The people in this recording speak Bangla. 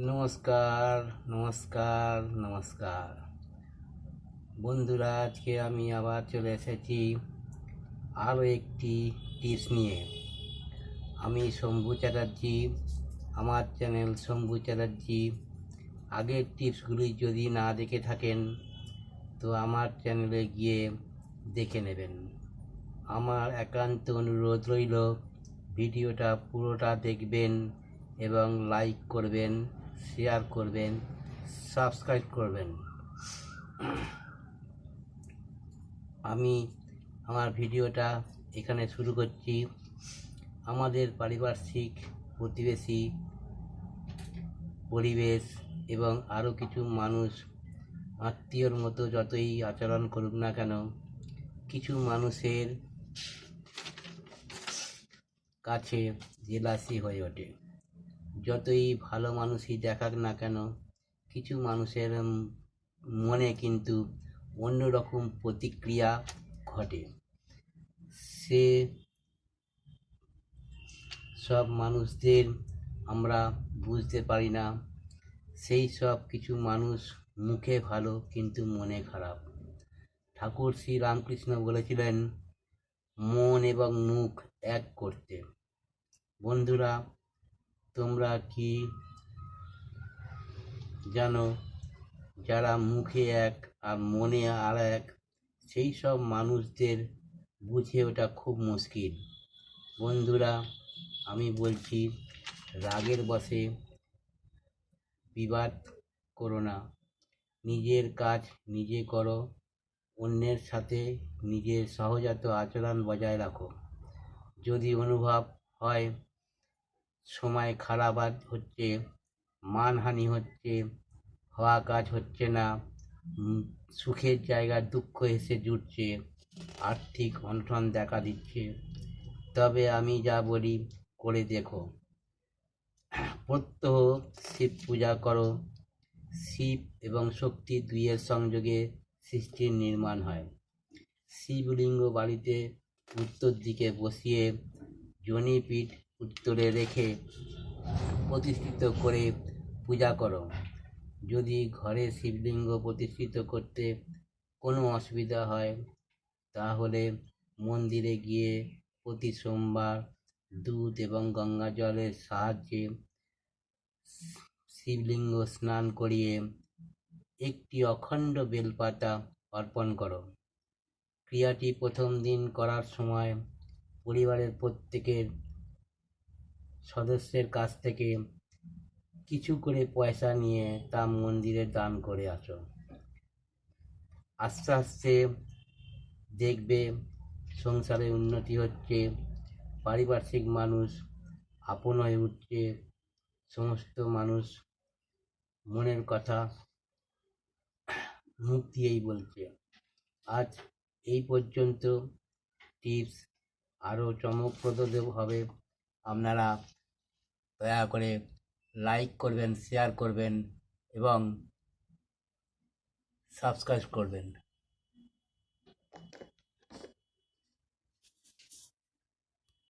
নমস্কার, নমস্কার, নমস্কার। বন্ধুরা, আজকে আমি আবার চলে এসেছি আরও একটি টিপস নিয়ে। আমি শম্ভু চ্যাটার্জি, আমার চ্যানেল শম্ভু চ্যাটার্জি। আগের টিপসগুলি যদি না দেখে থাকেন তো আমার চ্যানেলে গিয়ে দেখে নেবেন। আমার একান্ত অনুরোধ রইল, ভিডিওটা পুরোটা দেখবেন এবং লাইক করবেন, শেয়ার করবেন, সাবস্ক্রাইব করবেন। আমি আমার ভিডিওটা এখানে শুরু করছি। আমাদের পারিপার্শ্বিক, প্রতিবেশী, পরিবেশ এবং আরও কিছু মানুষ আত্মীয়র মতো যতই আচরণ করুক না কেন, কিছু মানুষের কাছে জেলাসি হয়ে ওঠে। যতই ভালো মানুষই দেখাক না কেন, কিছু মানুষের মনে কিন্তু অন্যরকম প্রতিক্রিয়া ঘটে। সে সব মানুষদের আমরা বুঝতে পারি না। সেই সব কিছু মানুষ মুখে ভালো কিন্তু মনে খারাপ। ঠাকুর শ্রী রামকৃষ্ণ বলেছিলেন মন এবং মুখ এক করতে। বন্ধুরা, তোমরা কি জানো, যারা মুখে এক আর মনে আর এক, সেই সব মানুষদের বুঝে ওঠা খুব মুশকিল। বন্ধুরা, আমি বলছি, রাগের বশে বিবাদ করো না। নিজের কাজ নিজে করো, অন্যের সাথে নিজের সহজাত আচরণ বজায় রাখো। যদি অনুভব হয় সময় খারাপ হচ্ছে, মানহানি হচ্ছে, হওয়া কাজ হচ্ছে না, সুখের জায়গায় দুঃখ এসে জুটছে, আর্থিক অনটন দেখা দিচ্ছে, তবে আমি যা বলি করে দেখো। প্রত্যহ শিব পূজা করো। শিব এবং শক্তি দুইয়ের সংযোগে সৃষ্টির নির্মাণ হয়। শিবলিঙ্গ বাড়িতে উত্তর দিকে বসিয়ে জনিপীঠ উত্তরে রেখে প্রতিষ্ঠিত করে পূজা করো। যদি ঘরে শিবলিঙ্গ প্রতিষ্ঠিত করতে কোনো অসুবিধা হয়, তাহলে মন্দিরে গিয়ে প্রতি সোমবার দুধ এবং গঙ্গা জলের সাহায্যে শিবলিঙ্গ স্নান করিয়ে একটি অখণ্ড বেলপাতা অর্পণ করো। ক্রিয়াটি প্রথম দিন করার সময় পরিবারের প্রত্যেকের সদস্যের কাছ থেকে কিছু করে পয়সা নিয়ে তা মন্দিরে দান করে আসো। আস্তে আস্তে দেখবে সংসারে উন্নতি হচ্ছে, পারিপার্শ্বিক মানুষ আপন হয়ে উঠছে, সমস্ত মানুষ মনের কথা মুখ দিয়েই বলছে। আজ এই পর্যন্ত। টিপস আরও চমকপ্রদ হবে। আপনারা দয়া করে লাইক করবেন, শেয়ার করবেন এবং সাবস্ক্রাইব করবেন।